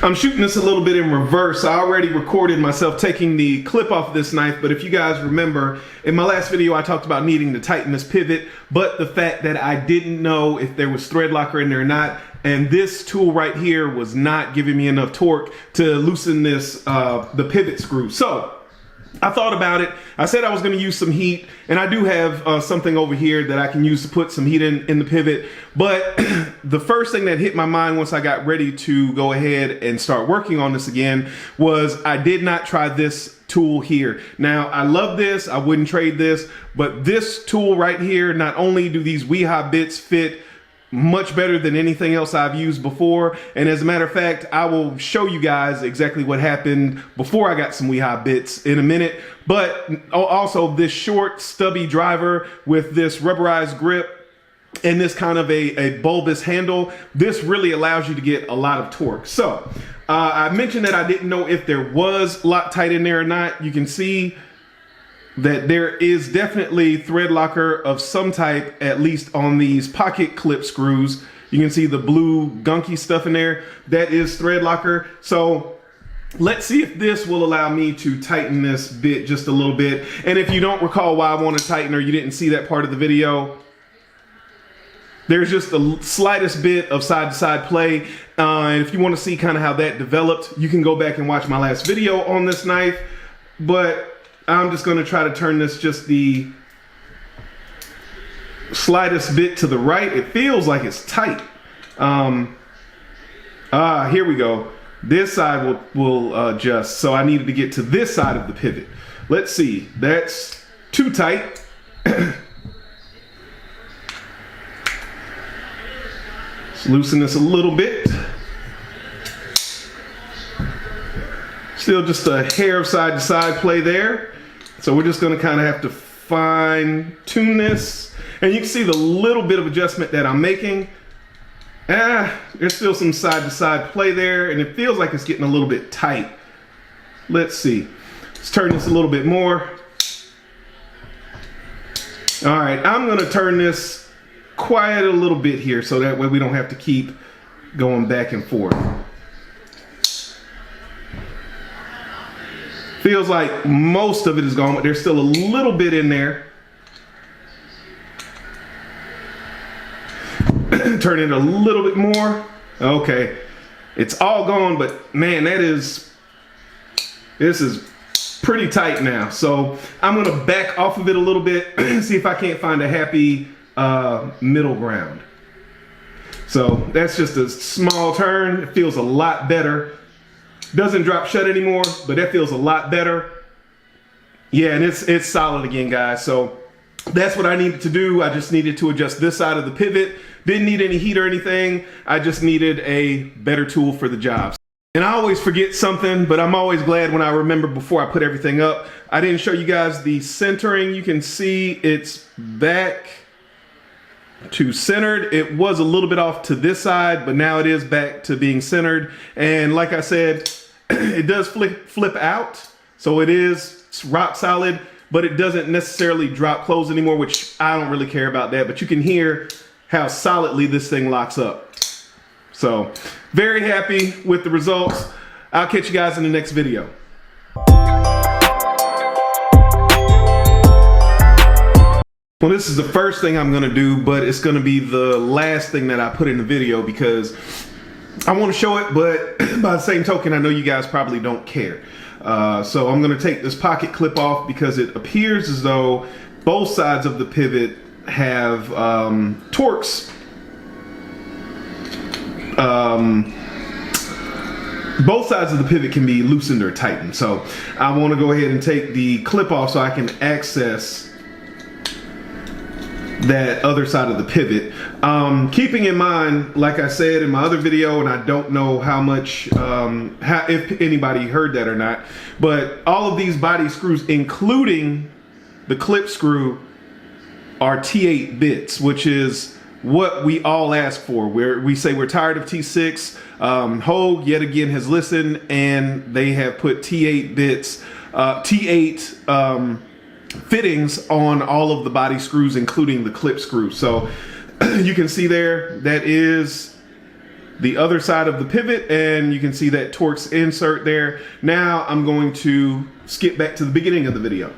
I'm shooting this a little bit in reverse. I already recorded myself taking the clip off this knife, but if you guys remember, in my last video I talked about needing to tighten this pivot, but the fact that I didn't know if there was thread locker in there or not, and this tool right here was not giving me enough torque to loosen this, the pivot screw. So I thought about it. I said I was going to use some heat, and I do have something over here that I can use to put some heat in the pivot. But the first thing that hit my mind once I got ready to go ahead and start working on this again was I did not try this tool here. Now, I love this. I wouldn't trade this, but this tool right here, not only do these Hogue bits fit much better than anything else I've used before. And as a matter of fact, I will show you guys exactly what happened before I got some Hogue bits in a minute. But also this short stubby driver with this rubberized grip and this kind of a bulbous handle, this really allows you to get a lot of torque. So I mentioned that I didn't know if there was Loctite in there or not. You can see that there is definitely thread locker of some type, at least on these pocket clip screws. You can see the blue gunky stuff in there. That is thread locker. So let's see if this will allow me to tighten this bit just a little bit. And if you don't recall why I want to tighten, or you didn't see that part of the video, there's just the slightest bit of side-to-side play. And if you want to see kind of how that developed, you can go back and watch my last video on this knife. But I'm just going to try to turn this just the slightest bit to the right. It feels like it's tight. Here we go. This side will adjust. So I needed to get to this side of the pivot. Let's see. That's too tight. Let's loosen this a little bit. Still just a hair of side-to-side play there. So we're just going to kind of have to fine tune this. And you can see the little bit of adjustment that I'm making. There's still some side-to-side play there, and it feels like it's getting a little bit tight. Let's see. Let's turn this a little bit more. All right, I'm going to turn this quiet a little bit here so that way we don't have to keep going back and forth. Feels like most of it is gone, but there's still a little bit in there. Turn it a little bit more. Okay, it's all gone, but man, this is pretty tight now. So I'm gonna back off of it a little bit, see if I can't find a happy middle ground. So that's just a small turn. It feels a lot better. Doesn't drop shut anymore, but that feels a lot better. Yeah, and it's solid again, guys. So that's what I needed to do. I just needed to adjust this side of the pivot. Didn't need any heat or anything. I just needed a better tool for the job. And I always forget something, but I'm always glad when I remember before I put everything up. I didn't show you guys the centering. You can see it's back to centered. It was a little bit off to this side, but now it is back to being centered. And like I said, it does flip out. So it is rock solid, but it doesn't necessarily drop close anymore, which I don't really care about that. But you can hear how solidly this thing locks up. So very happy with the results. I'll catch you guys in the next video. Well, this is the first thing I'm gonna do, but it's gonna be the last thing that I put in the video because I wanna show it, but by the same token, I know you guys probably don't care. So I'm gonna take this pocket clip off because it appears as though both sides of the pivot have torques. Both sides of the pivot can be loosened or tightened. So I wanna go ahead and take the clip off so I can access that other side of the pivot. Keeping in mind, like I said in my other video, and I don't know how much, if anybody heard that or not, but all of these body screws, including the clip screw, are T8 bits, which is what we all ask for. We say we're tired of T6. Hogue yet again has listened, and they have put T8 bits, T8 fittings on all of the body screws, including the clip screw. So you can see there, that is the other side of the pivot, and you can see that Torx insert there. Now I'm going to skip back to the beginning of the video.